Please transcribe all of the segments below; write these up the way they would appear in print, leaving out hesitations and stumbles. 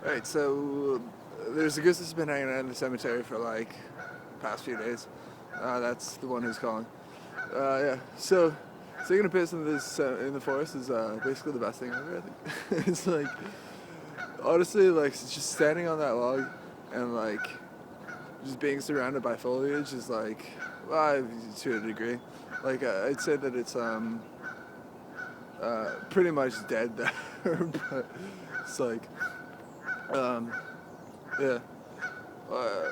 Right, so there's a goose that's been hanging out in the cemetery for like past few days. That's the one who's calling. Yeah, so taking a piss in this in the forest is basically the best thing ever. I think it's like honestly like just standing on that log and like just being surrounded by foliage is like well, to a degree. Like I'd say that it's pretty much dead there, but it's like um, yeah. I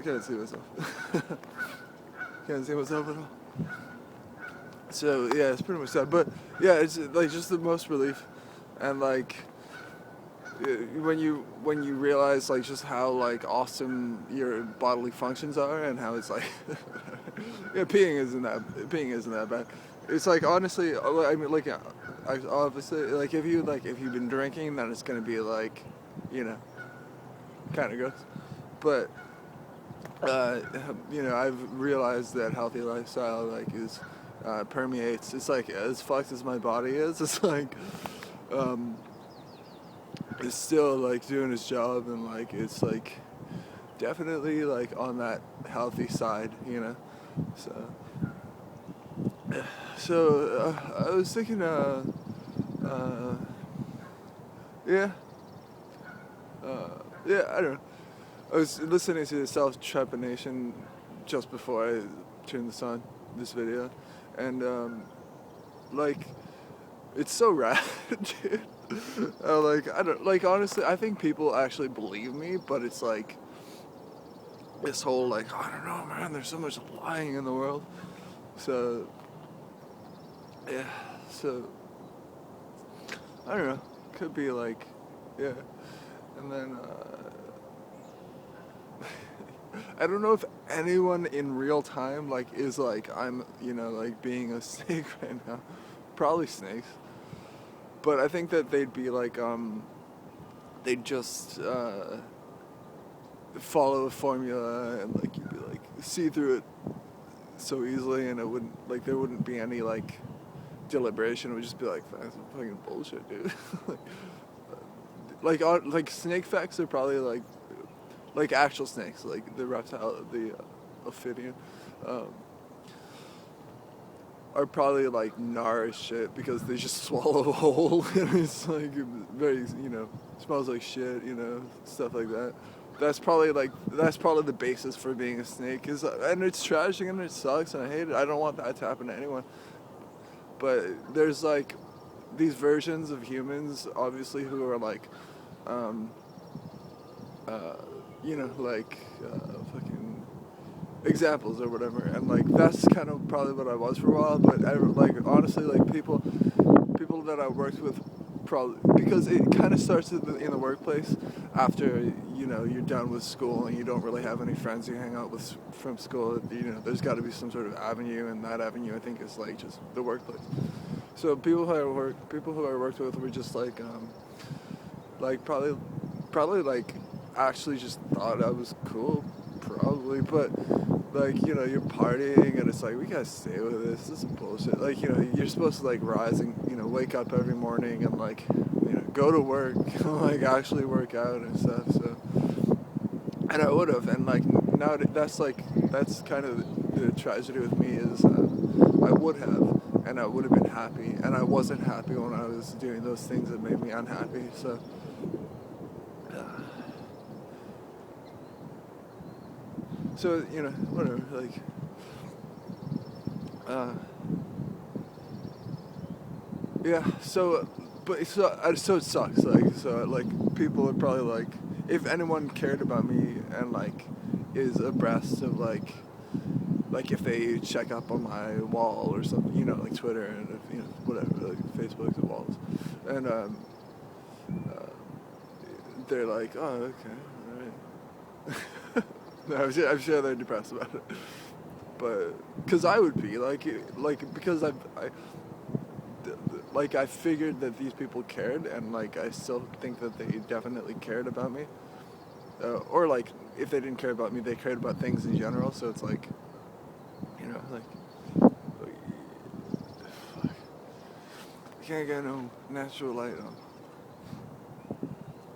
can't see myself. Can't see myself at all. So yeah, it's pretty much that. But yeah, it's like just the most relief, and like when you realize like just how like awesome your bodily functions are, and how it's like yeah, peeing isn't that bad. It's like honestly, I mean like obviously like if you've been drinking, then it's gonna be like you know kind of gross, but uh, I've realized that healthy lifestyle like is permeates. It's like as fucked as my body is. It's like um, it's still like doing its job, and like it's like definitely like on that healthy side, you know. So, I was thinking, uh, yeah, yeah, I don't know. I was listening to Self Trepanation just before I turned this on, this video, and like it's so rad, dude. Like I don't like honestly, I think people actually believe me, but it's like this whole like I don't know, man. There's so much lying in the world, so yeah. So I don't know. Could be like yeah, and then. I don't know if anyone in real time like is like I'm like being a snake right now. Probably snakes, but I think that they'd be like they'd just follow a formula and like you'd be like see through it so easily and it wouldn't like there wouldn't be any like deliberation. It would just be like that's fucking bullshit, dude. like snake facts are probably like actual snakes, like the reptile, the ophidian, um, are probably like gnar as shit because they just swallow whole and it's like very smells like shit, stuff like that. That's probably the basis for being a snake is and it's tragic and it sucks and I hate it. I don't want that to happen to anyone. But there's like these versions of humans obviously who are like um, uh, fucking examples or whatever, and like that's kind of probably what I was for a while. But like honestly, like people that I worked with, probably because it kind of starts in the workplace after you're done with school and you don't really have any friends you hang out with from school. There's got to be some sort of avenue, and that avenue I think is like just the workplace. So people who I worked with were just like probably like actually just thought I was cool, probably, but like you're partying and it's like we gotta stay with this. This is bullshit. Like you're supposed to like rise and wake up every morning and like go to work, like actually work out and stuff. So and I would have, and like now that's kind of the tragedy with me is I would have. And I would have been happy, and I wasn't happy when I was doing those things that made me unhappy. So whatever. Like, uh, yeah. So it sucks. Like people are probably like, if anyone cared about me and like is abreast of like if they check up on my wall or something, like Twitter and if, whatever, like Facebook's and walls, and uh, they're like, oh okay, all right. No, I'm sure they're depressed about it. But because I would be because I figured that these people cared, and like I still think that they definitely cared about me, or like if they didn't care about me, they cared about things in general. So it's like, like fuck, I can't get no natural light on.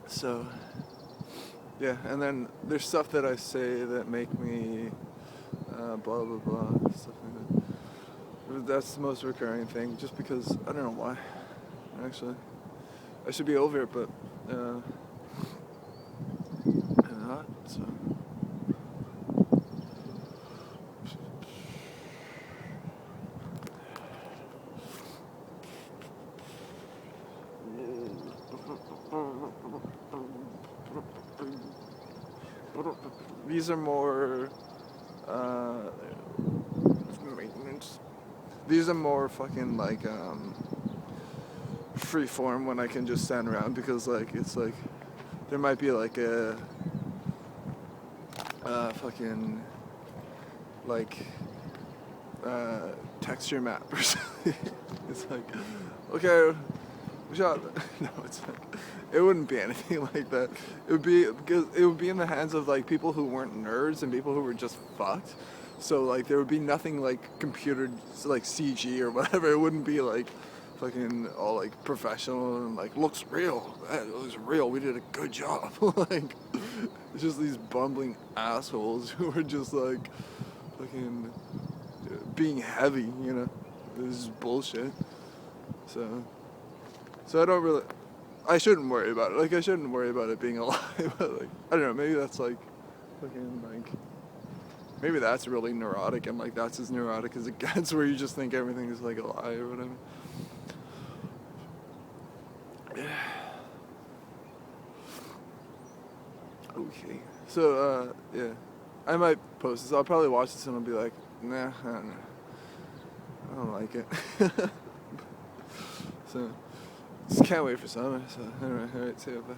So, yeah, and then there's stuff that I say that make me blah blah blah, stuff like that. That's the most recurring thing, just because I don't know why. Actually, I should be over it, but I'm not. So. These are more maintenance. These are more fucking like free form when I can just stand around, because like it's like there might be like a fucking like texture map or something. It's like, okay, shot. No, it's like, it wouldn't be anything like that. It would be, because it would be in the hands of like people who weren't nerds and people who were just fucked. So like there would be nothing like computer, like CG or whatever. It wouldn't be like fucking all like professional and like looks real. That looks real. We did a good job. Like it's just these bumbling assholes who are just like fucking being heavy, you know. This is bullshit. So I don't really, I shouldn't worry about it. Like I shouldn't worry about it being a lie. But like I don't know, maybe that's like fucking like, maybe that's really neurotic, and like that's as neurotic as it gets, where you just think everything is like a lie or whatever. Okay. So yeah, I might post this. I'll probably watch this and I'll be like, nah, I don't know. I don't like it. So just can't wait for summer. So anyway, alright, see you. Bye.